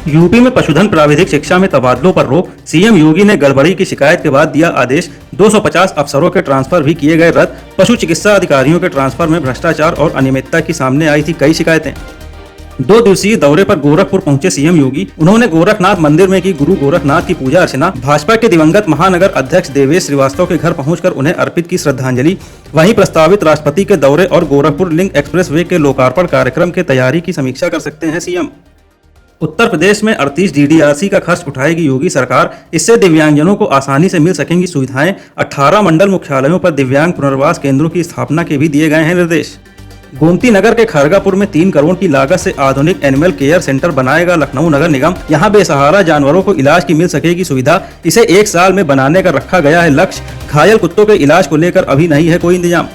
UP में पशुधन प्राविधिक शिक्षा में तबादलों पर रोक। सीएम योगी ने गड़बड़ी की शिकायत के बाद दिया आदेश। 250 अफसरों के ट्रांसफर भी किए गए रद्द। पशु चिकित्सा अधिकारियों के ट्रांसफर में भ्रष्टाचार और अनियमितता की सामने आई थी कई शिकायतें। 2 दिवसीय दौरे पर गोरखपुर पहुंचे सीएम योगी। उन्होंने गोरखनाथ मंदिर में की गुरु गोरखनाथ की पूजा अर्चना। भाजपा के दिवंगत महानगर अध्यक्ष देवेश श्रीवास्तव के घर पहुंचकर उन्हें अर्पित की श्रद्धांजलि। वहीं प्रस्तावित राष्ट्रपति के दौरे और गोरखपुर लिंक एक्सप्रेस वे के लोकार्पण कार्यक्रम की तैयारी की समीक्षा कर सकते हैं सीएम। उत्तर प्रदेश में 38 डीडीआरसी का खर्च उठाएगी योगी सरकार। इससे दिव्यांगजनों को आसानी से मिल सकेंगी सुविधाएं। 18 मंडल मुख्यालयों पर दिव्यांग पुनर्वास केंद्रों की स्थापना के भी दिए गए हैं निर्देश। गोमती नगर के खरगापुर में 3 करोड़ की लागत से आधुनिक एनिमल केयर सेंटर बनाएगा लखनऊ नगर निगम। यहां बेसहारा जानवरों को इलाज की मिल सकेगी सुविधा। इसे 1 साल में बनाने का रखा गया है लक्ष्य। घायल कुत्तों के इलाज को लेकर अभी नहीं है कोई इंतजाम।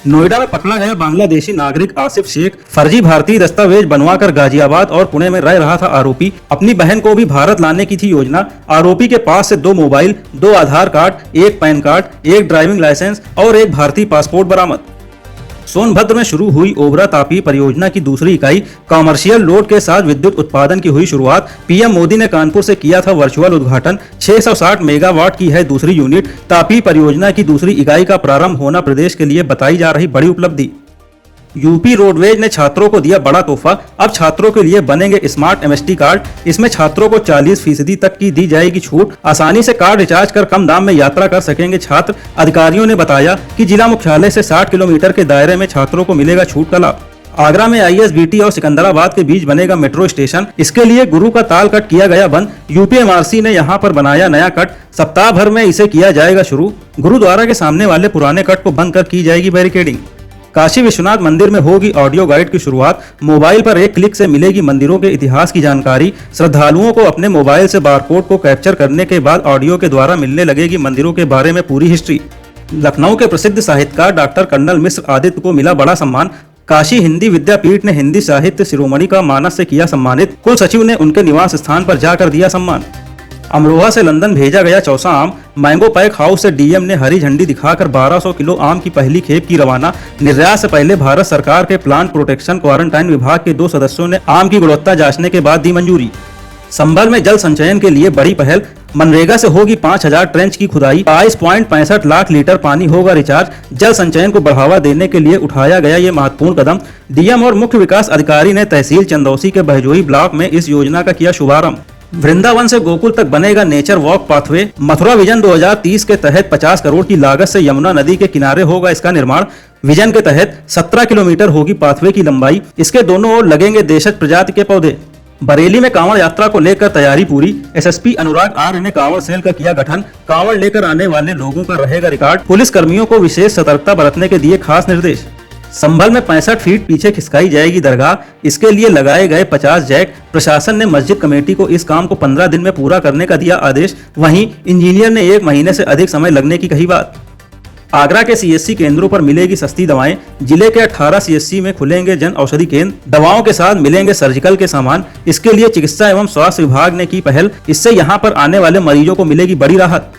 नोएडा में पकड़ा गया बांग्लादेशी नागरिक आसिफ शेख। फर्जी भारतीय दस्तावेज बनवाकर गाजियाबाद और पुणे में रह रहा था आरोपी। अपनी बहन को भी भारत लाने की थी योजना। आरोपी के पास से 2 mobile, 2 Aadhaar card, 1 PAN card, 1 driving licence और 1 भारतीय पासपोर्ट बरामद। सोनभद्र में शुरू हुई ओबरा तापी परियोजना की दूसरी इकाई। कॉमर्शियल लोड के साथ विद्युत उत्पादन की हुई शुरुआत। पीएम मोदी ने कानपुर से किया था वर्चुअल उद्घाटन। 660 मेगावाट की है दूसरी यूनिट। तापी परियोजना की दूसरी इकाई का प्रारंभ होना प्रदेश के लिए बताई जा रही बड़ी उपलब्धि। यूपी रोडवेज ने छात्रों को दिया बड़ा तोहफा। अब छात्रों के लिए बनेंगे स्मार्ट एमएसटी कार्ड। इसमें छात्रों को 40% तक की दी जाएगी छूट। आसानी से कार्ड रिचार्ज कर कम दाम में यात्रा कर सकेंगे छात्र। अधिकारियों ने बताया कि जिला मुख्यालय से 60 किलोमीटर के दायरे में छात्रों को मिलेगा छूट का लाभ। आगरा में आईएसबीटी और सिकंदराबाद के बीच बनेगा मेट्रो स्टेशन। इसके लिए गुरु का ताल कट किया गया बंद। यूपीएमआरसी ने यहां पर बनाया नया कट। सप्ताह भर में इसे किया जाएगा शुरू। गुरुद्वारा के सामने वाले पुराने कट को बंद कर की जाएगी बैरिकेडिंग। काशी विश्वनाथ मंदिर में होगी ऑडियो गाइड की शुरुआत। मोबाइल पर 1 क्लिक से मिलेगी मंदिरों के इतिहास की जानकारी। श्रद्धालुओं को अपने मोबाइल से बारकोड को कैप्चर करने के बाद ऑडियो के द्वारा मिलने लगेगी मंदिरों के बारे में पूरी हिस्ट्री। लखनऊ के प्रसिद्ध साहित्यकार डॉक्टर कर्नल मिश्र आदित्य को मिला बड़ा सम्मान। काशी हिंदी विद्यापीठ ने हिंदी साहित्य शिरोमणि का मानस से किया सम्मानित। कुल सचिव ने उनके निवास स्थान पर जाकर दिया सम्मान। अमरोहा से लंदन भेजा गया चौसा आम। मैंगो पैक हाउस से डीएम ने हरी झंडी दिखाकर 1200 किलो आम की पहली खेप की रवाना। निर्यात से पहले भारत सरकार के प्लांट प्रोटेक्शन क्वारंटाइन विभाग के 2 सदस्यों ने आम की गुणवत्ता जांचने के बाद दी मंजूरी। संभल में जल संचयन के लिए बड़ी पहल। मनरेगा से होगी 5000 ट्रेंच की खुदाई। 22.65 लाख लीटर पानी होगा रिचार्ज। जल संचयन को बढ़ावा देने के लिए उठाया गया ये महत्वपूर्ण कदम। डीएम और मुख्य विकास अधिकारी ने तहसील चंदौसी के बहजोई ब्लॉक में इस योजना का किया शुभारंभ। वृंदावन से गोकुल तक बनेगा nature walk pathway. Mathura vision 2030 के तहत 50 करोड़ की लागत से यमुना नदी के किनारे होगा इसका निर्माण। विजन के तहत 17 किलोमीटर होगी पाथवे की लंबाई। इसके दोनों ओर लगेंगे देशज प्रजाति के पौधे। बरेली में कांवड़ यात्रा को लेकर तैयारी पूरी। एसएसपी अनुराग आर्य ने कांवड़ सेल का किया गठन। कांवड़ लेकर आने वाले लोगों का रहेगा रिकॉर्ड। पुलिस कर्मियों को विशेष सतर्कता बरतने के दिए खास निर्देश। संभल में 65 फीट पीछे खिसकाई जाएगी दरगाह। इसके लिए लगाए गए 50 जैक। प्रशासन ने मस्जिद कमेटी को इस काम को 15 दिन में पूरा करने का दिया आदेश। वहीं इंजीनियर ने 1 महीने से अधिक समय लगने की कही बात। आगरा के सीएससी केंद्रों पर मिलेगी सस्ती दवाएं। जिले के 18 सीएससी में खुलेंगे जन औषधि केंद्र। दवाओं के साथ मिलेंगे सर्जिकल के सामान। इसके लिए चिकित्सा एवं स्वास्थ्य विभाग ने की पहल। इससे यहां पर आने वाले मरीजों को मिलेगी बड़ी राहत।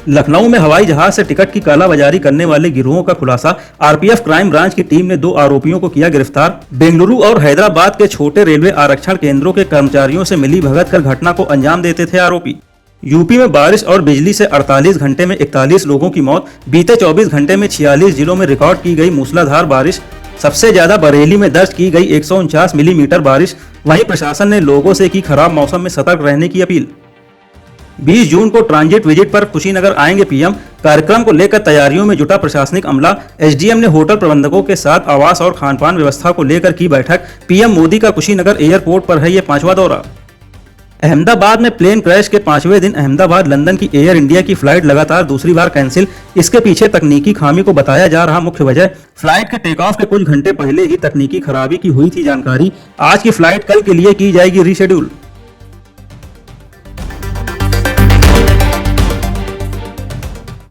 लखनऊ में हवाई जहाज से टिकट की कालाबाजारी करने वाले गिरोहों का खुलासा। आरपीएफ क्राइम ब्रांच की टीम ने 2 आरोपियों को किया गिरफ्तार। बेंगलुरु और हैदराबाद के छोटे रेलवे आरक्षण केंद्रों के कर्मचारियों से मिली भगत कर घटना को अंजाम देते थे आरोपी। यूपी में बारिश और बिजली से 48 घंटे में 41 लोगों की मौत। बीते 24 घंटे में 46 जिलों में रिकॉर्ड की गई मूसलाधार बारिश। सबसे ज्यादा बरेली में दर्ज की गई 149 मिलीमीटर बारिश। वहीं प्रशासन ने लोगों से की खराब मौसम में सतर्क रहने की अपील। 20 जून को ट्रांजिट विजिट पर कुशीनगर आएंगे पीएम। कार्यक्रम को लेकर तैयारियों में जुटा प्रशासनिक अमला। एसडीएम ने होटल प्रबंधकों के साथ आवास और खानपान व्यवस्था को लेकर की बैठक। पीएम मोदी का कुशीनगर एयरपोर्ट पर है ये 5वां दौरा। अहमदाबाद में प्लेन क्रैश के 5वें दिन अहमदाबाद लंदन की एयर इंडिया की फ्लाइट लगातार दूसरी बार कैंसिल। इसके पीछे तकनीकी खामी को बताया जा रहा मुख्य वजह। फ्लाइट के टेक ऑफ के कुछ घंटे पहले ही तकनीकी खराबी की हुई थी जानकारी। आज की फ्लाइट कल के लिए की जाएगी रीशेड्यूल।